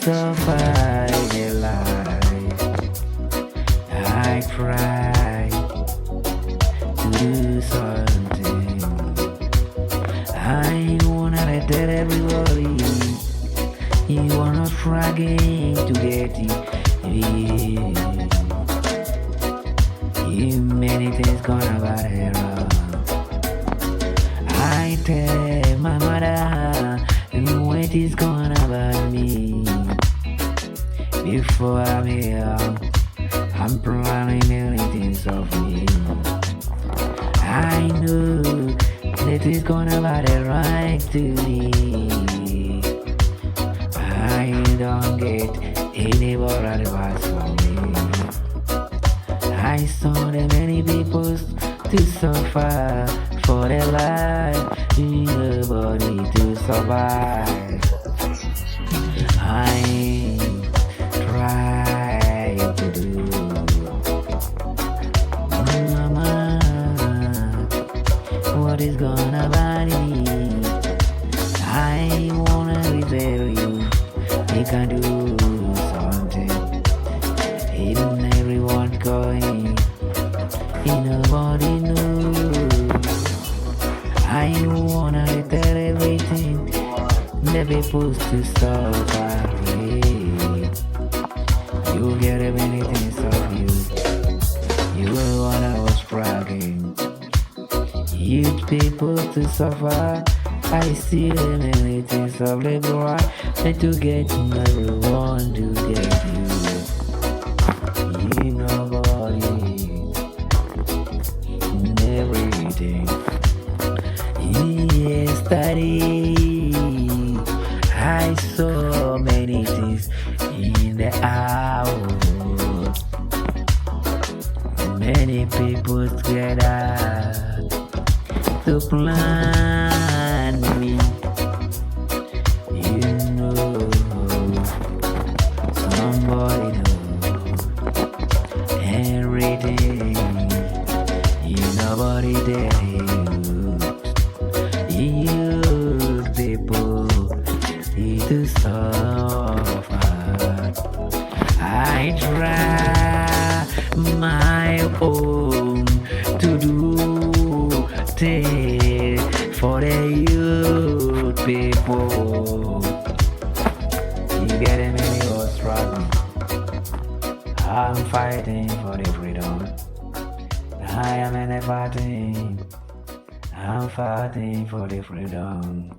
survive a life. I try to do something. I wanna tell everybody you are not trying to get it. You many things gonna bad wrong. I tell my mother what is gonna bother me. Before I'm here, I'm planning many things of me. I know that it's gonna bother right to me. I don't get any more advice from me. I saw the many people to suffer for their life, nobody to survive. I try to do, Mama, what is gonna bother me? I wanna tell you, you can do something. Even everyone going, nobody knows. I wanna tell everything the people to suffer. You get many things of you. You were what I was bragging. Youth people to suffer. I see the many things of labor right. And to get everyone to get you nobody everything. Yesterday I saw many things in the house. Many people together to plan me. You know, somebody knows everything. Nobody there. You people need to suffer. I try my own to do things for the youth people. You get many was struggling. I'm fighting for the freedom. I am in a fighting. I'm fighting for the freedom.